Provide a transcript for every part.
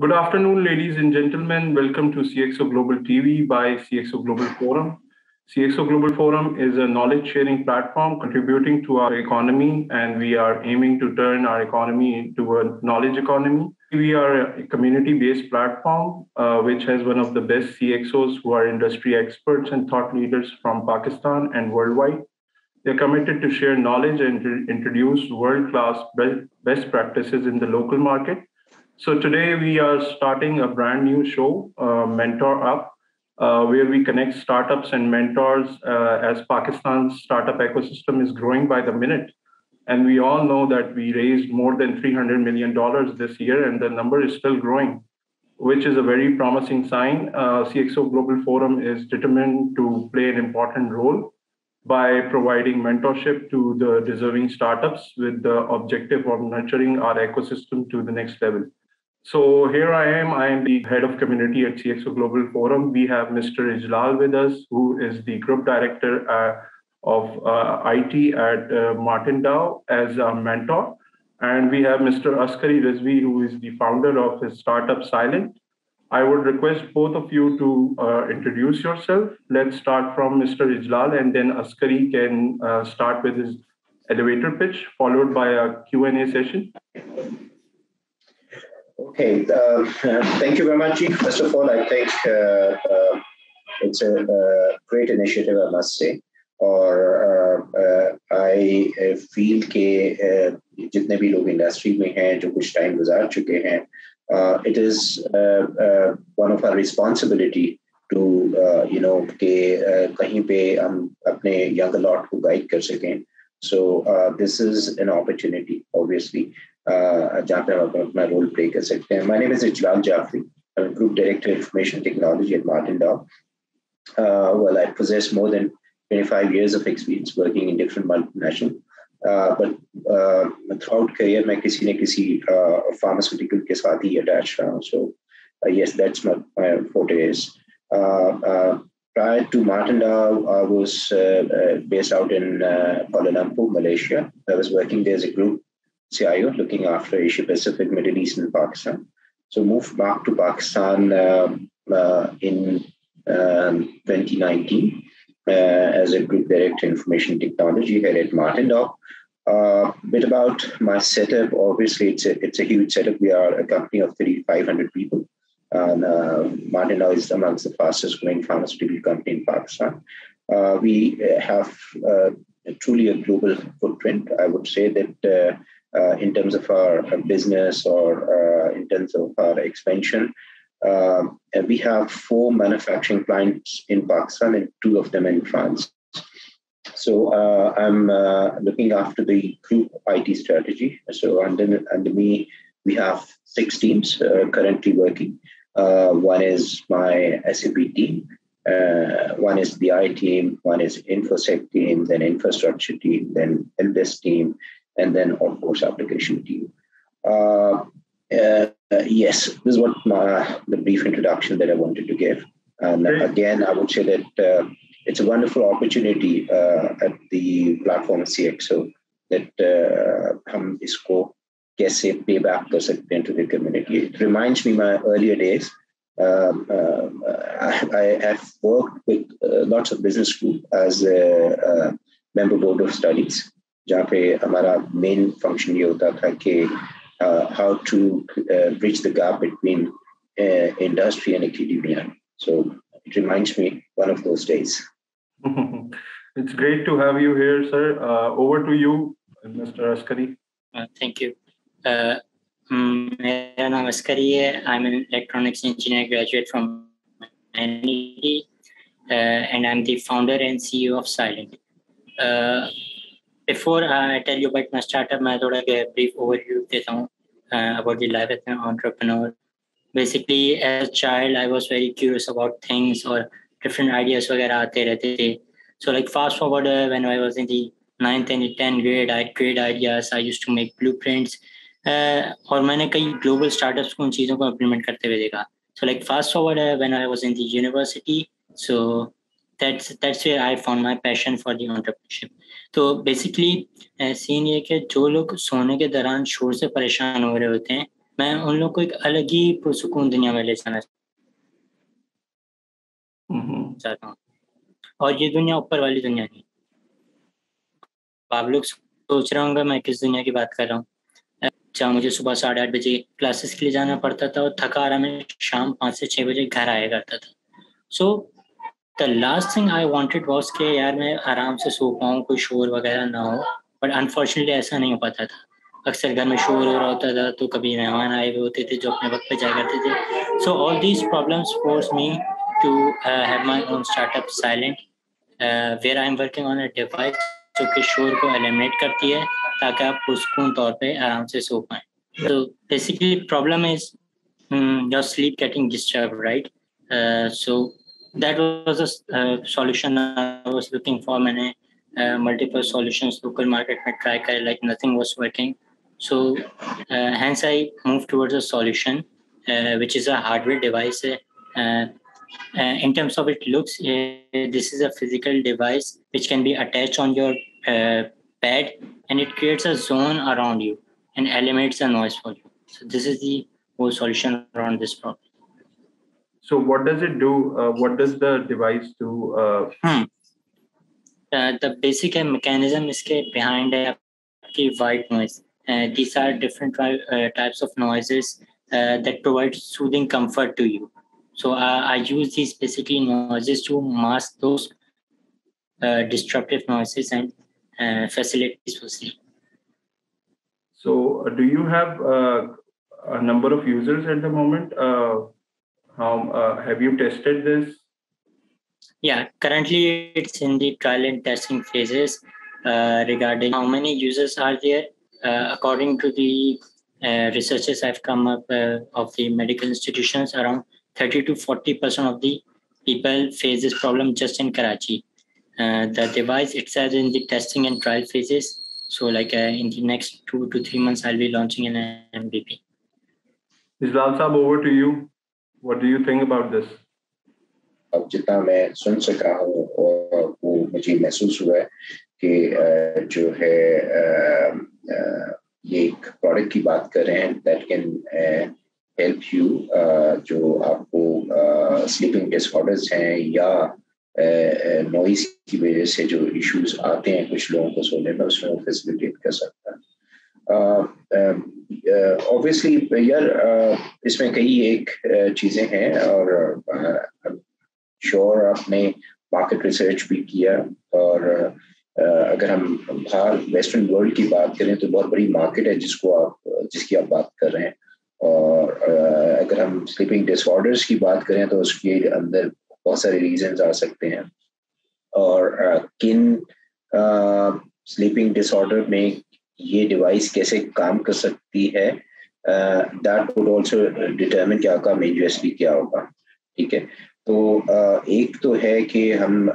Good afternoon, ladies and gentlemen. Welcome to CxO Global TV by CxO Global Forum. CxO Global Forum is a knowledge-sharing platform contributing to our economy, and we are aiming to turn our economy into a knowledge economy. We are a community-based platform, which has one of the best CxOs who are industry experts and thought leaders from Pakistan and worldwide. They're committed to share knowledge and introduce world-class best practices in the local market. So today we are starting a brand new show, Mentor Up, where we connect startups and mentors as Pakistan's startup ecosystem is growing by the minute. And we all know that we raised more than $300 million this year, and the number is still growing, which is a very promising sign. CxO Global Forum is determined to play an important role by providing mentorship to the deserving startups with the objective of nurturing our ecosystem to the next level. So here I am the head of community at CxO Global Forum. We have Mr. Ijlal with us, who is the group director of IT at Martin Dow as a mentor. And we have Mr. Askari Rizvi, who is the founder of his startup SILENTT. I would request both of you to introduce yourself. Let's start from Mr. Ijlal, and then Askari can start with his elevator pitch, followed by a Q&A session. Okay, thank you very much. First of all, I think it's a great initiative, I must say. और I feel कि जितने भी लोग industry में हैं जो कुछ time गुजार चुके हैं, it is one of our responsibility to कि कहीं पे हम अपने young lot को guide कर सकें. So this is an opportunity, obviously. जहाँ पे हम अपना रोल प्ले कर सकते हैं. My name is Ijlal Jafri. I'm Group Director Information Technology at Martin Dow. Well, I possess more than 25 years of experience working in different multinational. But throughout career, मैं किसी न किसी pharmaceutical के साथ ही attached रहा हूँ. So yes, that's what my forte is. Prior to Martin Dow, I was based out in Kuala Lumpur, Malaysia. I was working there as a group CIO looking after Asia Pacific, Middle East, and Pakistan. So moved back to Pakistan in 2019 as a group director information technology here at Martin Dow. Bit about my setup. Obviously, it's a huge setup. We are a company of 3,500 people. And Martin Dow is amongst the fastest growing pharmaceutical company in Pakistan. We have truly a global footprint. I would say that in terms of our business or in terms of our expansion, we have 4 manufacturing clients in Pakistan and 2 of them in France. So I'm looking after the group IT strategy. So under me, we have 6 teams currently working. One is my SAP team, one is BI team, one is InfoSec team, then infrastructure team, then helpdesk team, and then, of course, application team. Yes, this is what the brief introduction that I wanted to give. And again, I would say that it's a wonderful opportunity at the platform CxO that हम इसको कैसे pay back कर सकते हैं to the community. It reminds me my earlier days. I have worked with lots of business schools as a member board of studies. जहाँ पे हमारा main function ये होता था कि how to bridge the gap between industry and academia. So it reminds me one of those days. It's great to have you here, sir. Over to you, Mr. Askari. Thank you. मेरा नाम अस्करी है. I'm an electronics engineer graduate from NED, and I'm the founder and CEO of SILENTT. Before I tell you about my startup, मैं थोड़ा brief overview देता हूँ about the life as an entrepreneur. Basically, as a child, I was very curious about things or different ideas वगैरह आते रहते थे. So like fast forward when I was in the 9th and the 10th grade, I had great ideas. I used to make blueprints. और मैंने कई global startups को उन चीज़ों को implement करते हुए देखा. So like fast forward when I was in the university, so that's where I found my passion for the entrepreneurship. तो basically सीन ये कि जो लोग सोने के दौरान शोर से परेशान हो रहे होते हैं, میں ان لوگوں کو ایک الگ ہی پرسکون دنیا میں لے جانا چاہتا ہوں, اور یہ دنیا اوپر والی دنیا نہیں. آپ لوگ سوچ رہے ہوں گے میں کس دنیا کی بات کر رہا ہوں. جہاں مجھے صبح 8:30 بجے کلاسز کے لیے جانا پڑتا تھا اور تھکا رہا میں شام 5 سے 6 بجے گھر آیا کرتا تھا. So the last thing I wanted was کہ یار میں آرام سے سو پاؤں, کوئی شور وغیرہ نہ ہو, بٹ انفارچونیٹلی ایسا نہیں ہو پاتا تھا. اکثر گھر میں شور ہو رہا ہوتا تھا تو کبھی مہمان آئے ہوئے ہوتے تھے جو اپنے وقت پہ جایا کرتے تھے. So all these problems force me to have my own start up silent, where I am working on a device جو کہ شور کو ایلیمنیٹ کرتی ہے تاکہ آپ پرسکون طور پہ آرام سے سو پائیں. تو basically problem is your sleep getting disturb, right. So that was a solution I was looking for. میں نے multiple solutions local market میں ٹرائی کرے, like nothing was working. So hence I moved towards a solution which is a hardware device. In terms of it looks, this is a physical device which can be attached on your bed, and it creates a zone around you and eliminates the noise for you. So this is the whole solution around this problem. So what does it do? What does the device do? The basic mechanism is behind the white noise. These are different types of noises that provide soothing comfort to you. So I use these basically noises to mask those disruptive noises and facilities for sleep. So do you have a number of users at the moment? Have you tested this? Yeah, currently it's in the trial and testing phases. Regarding how many users are there, according to the researches I've come up of the medical institutions, around 30 to 40% of the people face this problem just in Karachi. The device itself in the testing and trial phases. So like in the next 2 to 3 months, I'll be launching an MVP. Ijlal Saab, over to you. What do you think about this? اب جتنا میں سن سکا ہوں اور وہ مجھے محسوس ہوا ہے کہ جو ہے یہ ایک پروڈکٹ کی بات کر رہے ہیں دیٹ کین ہیلپ یو, جو آپ کو سلیپنگ ڈس آرڈرز ہیں یا نوائز کی وجہ سے جو ایشوز آتے ہیں کچھ لوگوں کو سونے میں, اس میں فیسیلیٹیٹ کر سکتا ہے. اوبویسلی یار اس میں کئی ایک چیزیں ہیں, اور شور آپ نے مارکیٹ ریسرچ بھی کیا, اور اگر ہم باہر ویسٹرن ورلڈ کی بات کریں تو بہت بڑی مارکیٹ ہے جس کی آپ بات کر رہے ہیں. اور اگر ہم سلیپنگ ڈس آرڈرس کی بات کریں تو اس کے اندر بہت سارے ریزنز آ سکتے ہیں, اور کن سلیپنگ ڈس آرڈر میں یہ ڈیوائس کیسے کام کر سکتی ہے, دیٹ وڈ آلسو ڈٹرمن کہ آپ کا مین یو ایس پی کیا ہوگا. ٹھیک ہے, تو ایک تو ہے کہ ہم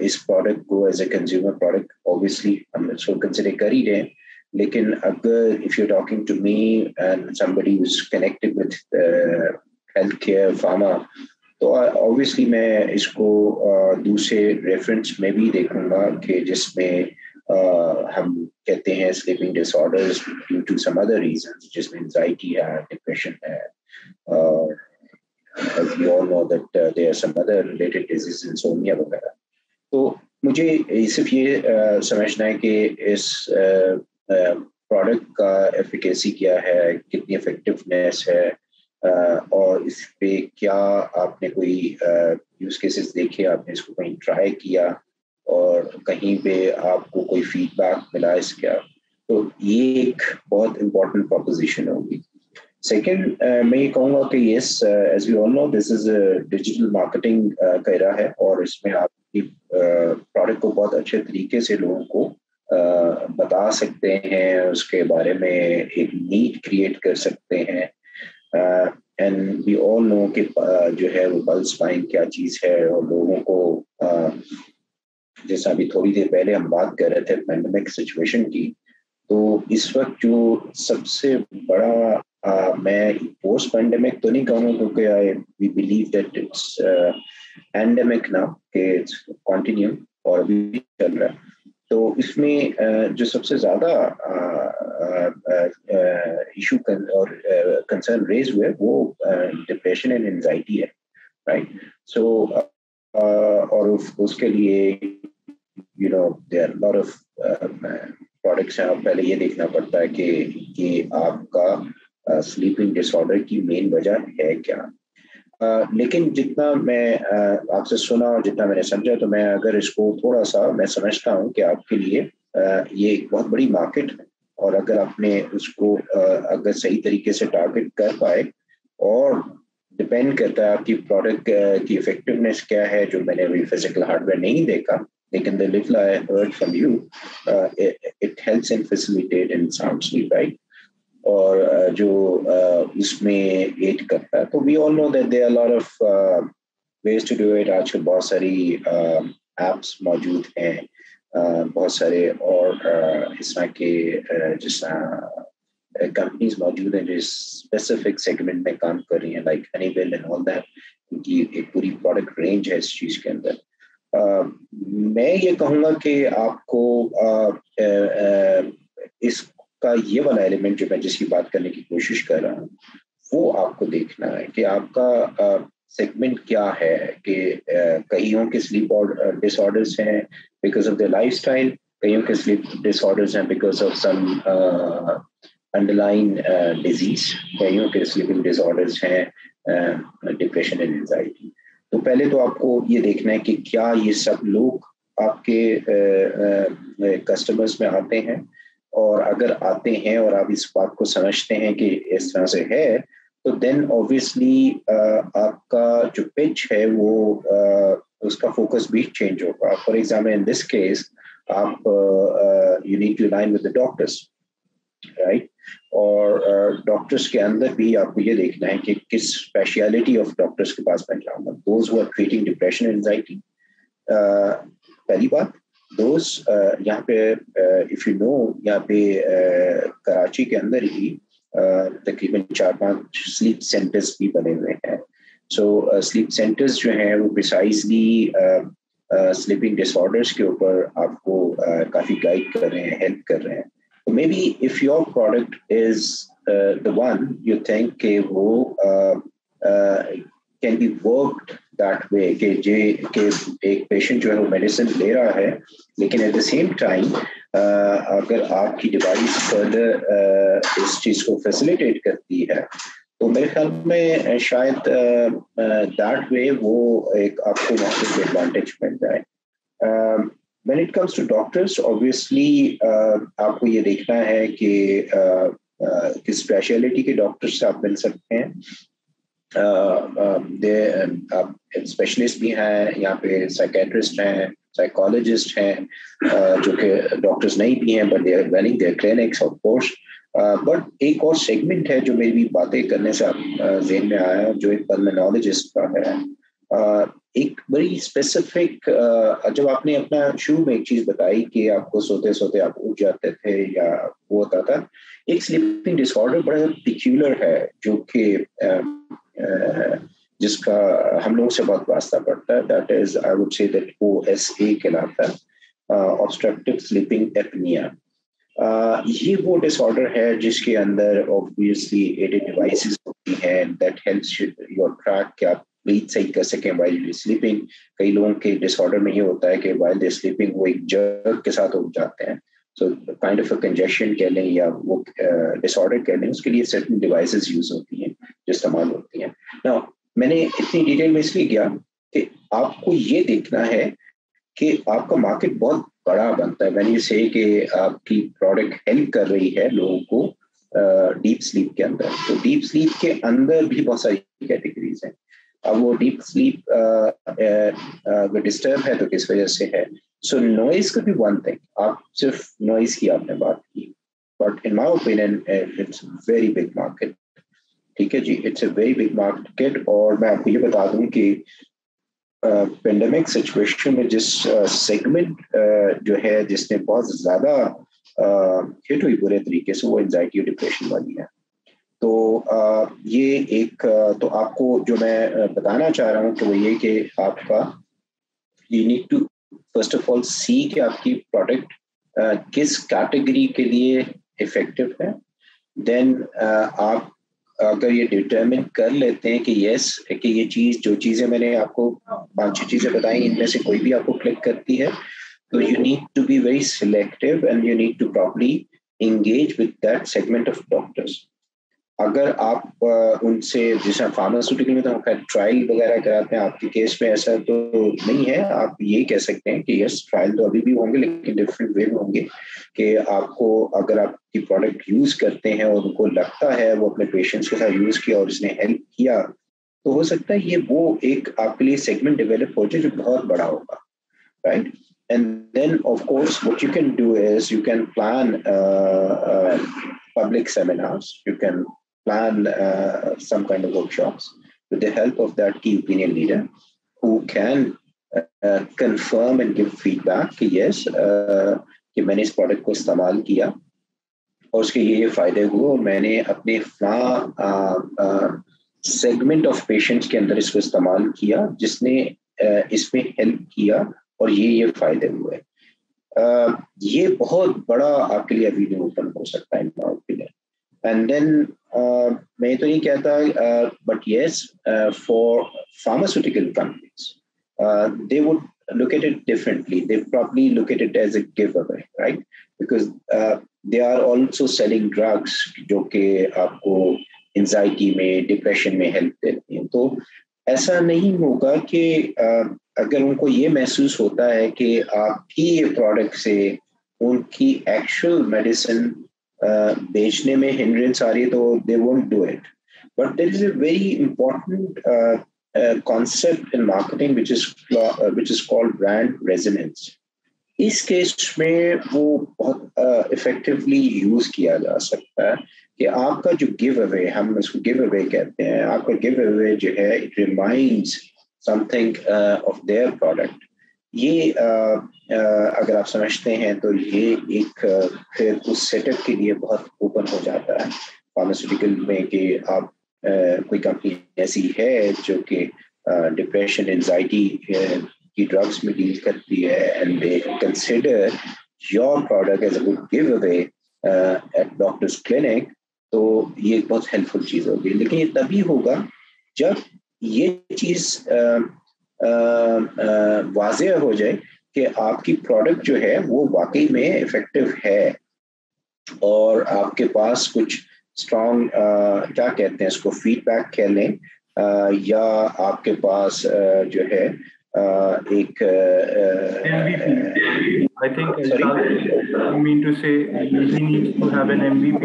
اس پروڈکٹ کو as a consumer product obviously ہم اس کو کنسیڈر کر ہی رہے ہیں, لیکن اگر if you talking to me and somebody who's connected with health care pharma, تو اوبیسلی میں اس کو دوسرے ریفرنس میں بھی دیکھوں گا کہ جس میں ہم کہتے ہیں sleeping disorders due to some other reasons, جس میں انزائٹی ہے, ڈپریشن ہے, اور as we all know that there are some other related diseases, insomnia وغیرہ. تو مجھے صرف یہ سمجھنا ہے کہ اس پروڈکٹ کا ایفیکیسی کیا ہے, کتنی افیکٹونیس ہے, اور اس پہ کیا آپ نے کوئی یوز کیسز دیکھے, آپ نے اس کو کہیں ٹرائی کیا اور کہیں پہ آپ کو کوئی فیڈ بیک ملا اس کا. تو یہ ایک بہت امپورٹنٹ پروپوزیشن ہوگی. سیکنڈ میں یہ کہوں گا کہ yes, as we all know this is digital marketing کا ایرا ہے, اور اس میں آپ کی پروڈکٹ کو بہت اچھے طریقے سے لوگوں کو بتا سکتے ہیں, اس کے بارے میں ایک نیڈ کریٹ کر سکتے ہیں. اینڈ وی آل نو کہ جو ہے وہ پلس بائنگ کیا چیز ہے, اور لوگوں کو جیسا ابھی تھوڑی دیر پہلے ہم بات کر رہے تھے پینڈیمک سچویشن کی, تو اس وقت جو سب سے بڑا میں پوسٹ پینڈیمک تو نہیں کہوں گا کیونکہ we believe that it's pandemic نا کہ اٹس کنٹینیو اور ابھی چل رہا ہے, تو اس میں جو سب سے زیادہ ایشو اور کنسرن ریز ہوئے وہ ڈپریشن اینڈ اینزائٹی ہے، رائٹ. سو اور اس کے لیے there are a lot of products ہیں. پہلے یہ دیکھنا پڑتا ہے کہ آپ کا سلیپنگ ڈس آرڈر کی مین وجہ ہے کیا. لیکن جتنا میں آپ سے سنا اور جتنا میں نے سمجھا، تو میں اگر اس کو تھوڑا سا میں سمجھتا ہوں کہ آپ کے لیے یہ ایک بہت بڑی مارکیٹ ہے، اور اگر آپ نے اس کو اگر صحیح طریقے سے ٹارگٹ کر پائے، اور ڈپینڈ کرتا ہے آپ کی پروڈکٹ کی افیکٹونیس کیا ہے، جو میں نے ابھی فزیکل ہارڈ ویئر نہیں دیکھا، لیکن the little I heard from you, it helps in facilitate and sound sleep, right? اور جو اس میں ایڈ کرتا ہے. تو we all know that there are a lot of ways to do it. آج کل بہت ساری ایپس موجود ہیں، بہت سارے اور اس طرح کے جس طرح کمپنیز موجود ہیں جو اسپیسیفک سیگمنٹ میں کام کر رہی ہیں، like Honeywell and all that. ان کی ایک پوری پروڈکٹ رینج ہے اس چیز کے اندر. میں یہ کہوں گا کہ آپ کو اس کا یہ والا ایلیمنٹ جو میں جس کی بات کرنے کی کوشش کر رہا ہوں، وہ آپ کو دیکھنا ہے کہ آپ کا سیگمنٹ کیا ہے. کہ کئیوں کے سلیپ ڈس آرڈرس ہیں بیکاز آف دا لائف اسٹائل، کئیوں کے سلیپ ڈس آرڈرس ہیں because of some underlying disease, کئیوں کے سلیپنگ ڈس آرڈرس ہیں ڈپریشن اینڈ اینزائٹی. تو پہلے تو آپ کو یہ دیکھنا ہے کہ کیا یہ سب لوگ آپ کے کسٹمرز میں آتے ہیں، اور اگر آتے ہیں اور آپ اس بات کو سمجھتے ہیں کہ اس طرح سے ہے، تو دین اوبویسلی آپ کا جو پچ ہے وہ اس کا فوکس بھی چینج ہوگا. For example in this case آپ you need to align with the doctors, right. اور ڈاکٹرس کے اندر بھی آپ کو یہ دیکھنا ہے کہ کس اسپیشلٹی آف ڈاکٹرس کے پاس میں جاؤں گا. Those who are treating depression anxiety, پہلی بات. دوز یہاں پہ اف یو نو، یہاں پہ کراچی کے اندر ہی تقریباً 4-5 سلیپ سینٹرز بھی بنے ہوئے ہیں. سو سلیپ سینٹرز جو ہیں وہ پریسائزلی سلیپنگ ڈس آرڈرس کے اوپر آپ کو کافی گائڈ کر رہے ہیں، ہیلپ کر رہے ہیں. So maybe if your product is the one you think کہ وہ can be worked that way، کہ ایک پیشنٹ جو ہے وہ میڈیسن لے رہا ہے، لیکن ایٹ دا سیم ٹائم اگر آپ کی ڈیوائس فردر اس چیز کو فیسیلیٹیٹ کرتی ہے، تو میرے خیال میں شاید دیٹ وے وہ ایک آپ کو مارکیٹ ایڈوانٹیج مل جائے. When it comes to doctors, obviously آپ کو یہ دیکھنا ہے کہ کس اسپیشلٹی کے ڈاکٹر سے آپ مل سکتے ہیں. اسپیشلسٹ بھی ہیں یہاں پہ، سائکیٹرسٹ ہیں، سائیکالوجسٹ ہیں، جو کہ ڈاکٹرز نہیں بھی ہیں but they are running their clinics of course. But ایک اور سیگمنٹ ہے جو میری بھی باتیں کرنے سے ذہن میں آیا، جو ایک پلمونالوجسٹ کا ہے. ایک بڑی اسپیسیفک، جب آپ نے اپنا شروع میں ایک چیز بتائی کہ آپ کو سوتے سوتے آپ اٹھ جاتے تھے یا وہ ہوتا تھا، ایک سلیپنگ ڈس آرڈر بڑا پیکیولر ہے جو کہ جس کا ہم لوگوں سے بہت واسطہ پڑتا ہے. That is I would say that OSA کہلاتا ہے، obstructive sleeping apnea. یہ وہ ڈس آرڈر ہے جس کے اندر obviously aided devices ہوتی ہیں that helps your track کہ آپ بریتھ صحیح کر سکیں while you're sleeping. کئی لوگوں کے ڈس آرڈر میں یہ ہوتا ہے کہ while they're sleeping وہ ایک جرک کے ساتھ اٹھ جاتے ہیں. So kind of a congestion کہہ لیں یا وہ ڈس آرڈر کہہ لیں، اس کے لیے سرٹن ڈیوائسز یوز ہوتی ہیں جو استعمال ہوتی ہیں. Now میں نے اتنی ڈیٹیل میں اس لیے کیا کہ آپ کو یہ دیکھنا ہے کہ آپ کا مارکیٹ بہت بڑا بنتا ہے. میں نے سے کہ آپ کی پروڈکٹ ہیلپ کر رہی ہے لوگوں کو ڈیپ سلیپ کے اندر. تو ڈیپ سلیپ کے اندر بھی بہت ساری کیٹیگریز ہیں. اب وہ ڈیپ سلیپ اگر ڈسٹرب ہے تو کس وجہ سے ہے. سو نوائز کا بھی ون تھنگ، آپ صرف نوائز کی آپ نے بات کی، but in my opinion it's very big market. ٹھیک ہے جی، it's a very big market. اور میں آپ کو یہ بتا دوں کہ پینڈیمک سچویشن میں جس سیگمنٹ جو ہے جس نے بہت زیادہ ہٹ ہوئی برے طریقے سے، وہ اینزائٹی اور ڈپریشن والی ہے. تو یہ ایک تو آپ کو جو میں بتانا چاہ رہا ہوں کہ وہ یہ کہ آپ کا you need to first of all see کہ آپ کی پروڈکٹ किस कैटेगरी के लिए इफेक्टिव है, देन आप अगर ये डिटरमिन कर लेते हैं कि यस कि ये चीज़, जो चीज़ें मैंने आपको 5-6 चीज़ें बताई, इनमें से कोई भी आपको क्लिक करती है, तो you need to be very selective and you need to properly engage with that segment of doctors. अगर आप उनसे, जैसे फार्मास्यूटिकल में तो हम ट्रायल वगैरह कराते हैं, आपके केस में ऐसा तो नहीं है, आप ये कह सकते हैं कि यस ट्रायल तो अभी भी होंगे लेकिन डिफरेंट वे में होंगे, कि आपको अगर आपकी प्रोडक्ट यूज करते हैं और उनको लगता है वो अपने पेशेंट्स के साथ यूज किया और उसने हेल्प किया, तो हो सकता है ये वो एक आपके लिए सेगमेंट डेवलप हो जाए जो बहुत बड़ा होगा, right? And then, of course, what you can do is you can plan public seminars. You can plan some kind of workshops with the help of that key opinion leader who can confirm and give feedback कि yes, कि मैंने इस product को इस्तेमाल किया और उसके ये फायदे हुए और मैंने अपने segment of patients के अंदर इसको इस्तेमाल किया जिसने इसमें help किया और ये फायदे हुए। ये बहुत बड़ा आपके लिए अभी ओपन हो सकता है आपके लिए। एंड देन मैं तो नहीं कहता, but yes, for pharmaceutical companies they would look at it differently. They probably look at it as a giveaway, right? Because they are also selling drugs जो कि आपको anxiety में, depression में help देती हैं। तो ऐसा नहीं होगा कि अगर उनको ये महसूस होता है कि आपकी ये प्रोडक्ट से उनकी एक्चुअल मेडिसिन बेचने में हिंड्रेंस आ रही है, तो they won't do it. But there is a very important concept in marketing which is called brand resonance. इस केस में वो बहुत इफेक्टिवली यूज किया जा सकता है कि आपका जो गिव अवे, हम इसको गिव अवे कहते हैं, आपका गिव अवे जो है it reminds something of their product. ये अगर आप समझते हैं तो ये एक फिर उस सेटअप के लिए बहुत ओपन हो जाता है फार्मास्यूटिकल में कि आप कोई कंपनी ऐसी है जो कि डिप्रेशन, एंजाइटी की ड्रग्स में डील करती है and they consider your product as a good giveaway at doctors clinic, तो ये बहुत हेल्पफुल चीज़ होगी। लेकिन ये तभी होगा जब ये चीज़ वाज़ेह हो जाए कि आपकी प्रोडक्ट जो है वो वाकई में इफेक्टिव है और आपके पास कुछ स्ट्रॉन्ग क्या कहते हैं इसको, फीडबैक कह लें, या आपके पास जो है एक MVP. I think you mean to say he needs to have an MVP,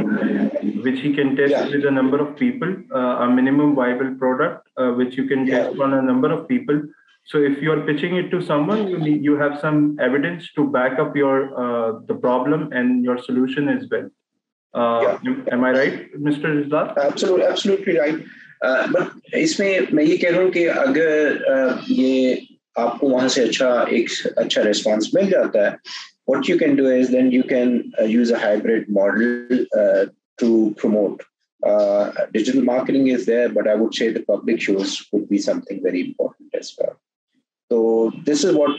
which he can test with a number of people, a minimum viable product, which you can test on a number of people. So if you are pitching it to someone, you have some evidence to back up your the problem and your solution as well. Am I right, Mr. Ijlal? Absolutely right. But इसमें मैं ये कह रहा हूँ कि अगर ये आपको वहाँ से एक अच्छा रिस्पांस मिल जाता है, what you can do is then you can use a hybrid model to promote. Digital marketing is there, but I would say the public shows would be something very important as well. So this is what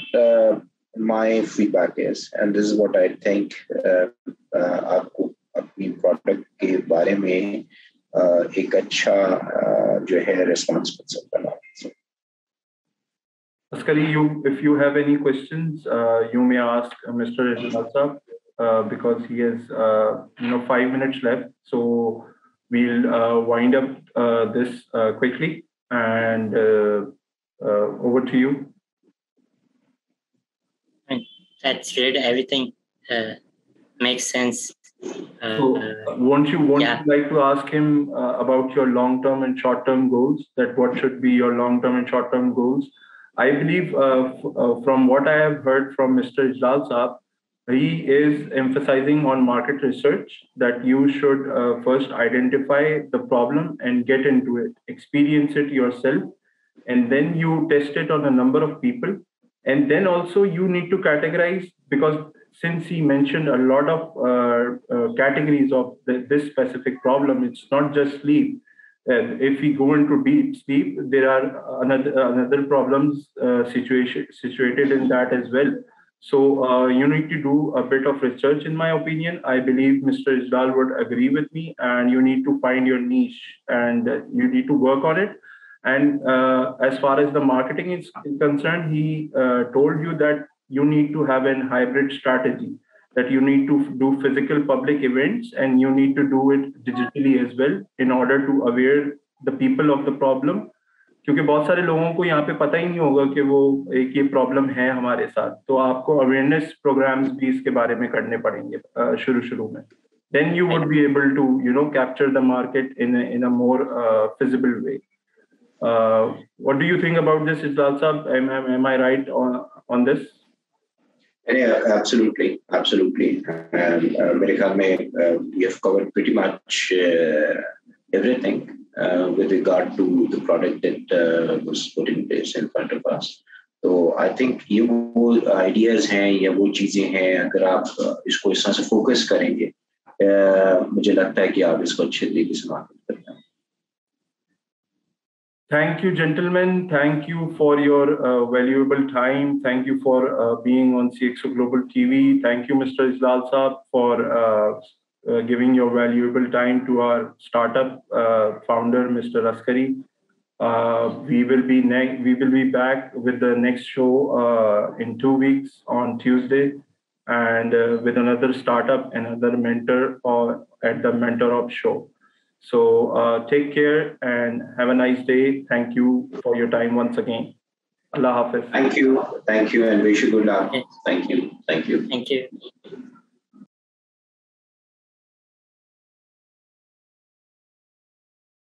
my feedback is, and this is what I think आपको अपनी product के बारे में एक अच्छा जो है response मिल सकता है। Askari, if you have any questions, you may ask Mr. Ijlal because he has 5 minutes left. So we'll wind up this quickly, and over to you. That's great. Everything makes sense. So won't you like to ask him about your long-term and short-term goals? That what should be your long-term and short-term goals? I believe from what I have heard from Mr. Ijlal Saab, he is emphasizing on market research, that you should first identify the problem and get into it, experience it yourself, and then you test it on a number of people. And then also you need to categorize, because since he mentioned a lot of categories of this specific problem, it's not just sleep. If we go into deep sleep, there are another problems situated in that as well. So you need to do a bit of research, in my opinion. I believe Mr. Ijlal would agree with me, and you need to find your niche and you need to work on it. And as far as the marketing is concerned, he told you that you need to have a hybrid strategy, that you need to do physical public events and you need to do it digitally as well in order to aware the people of the problem. क्योंकि बहुत सारे लोगों को यहाँ पे पता ही नहीं होगा कि वो एक ये प्रॉब्लम है हमारे साथ, तो आपको अवेयरनेस प्रोग्राम्स भी इसके बारे में करने पड़ेंगे शुरू में. Then you would be able to, capture the market in a more feasible way. What do you think about this, Ijlal Sahab? Am I right on this? Yeah, absolutely. And मेरे ख्याल में we have covered pretty much everything with regard to the product that was put in place in front of us. तो I think ये वो ideas हैं या वो चीजें हैं, अगर आप इसको इस तरह से focus करेंगे, मुझे लगता है कि आप इसको अच्छे तरीके से मार्केट कर पाएंगे. Thank you, gentlemen. Thank you for your valuable time. Thank you for being on CxO Global TV. Thank you, Mr. Ijlal Sahab, for giving your valuable time to our startup founder, Mr. Askari. We will be back with the next show in 2 weeks on Tuesday, and with another startup, another mentor, or at the Mentor Up show. So take care and have a nice day. Thank you for your time once again. Allah Hafiz. Thank you, and wish you good luck. Thank you. Thank you.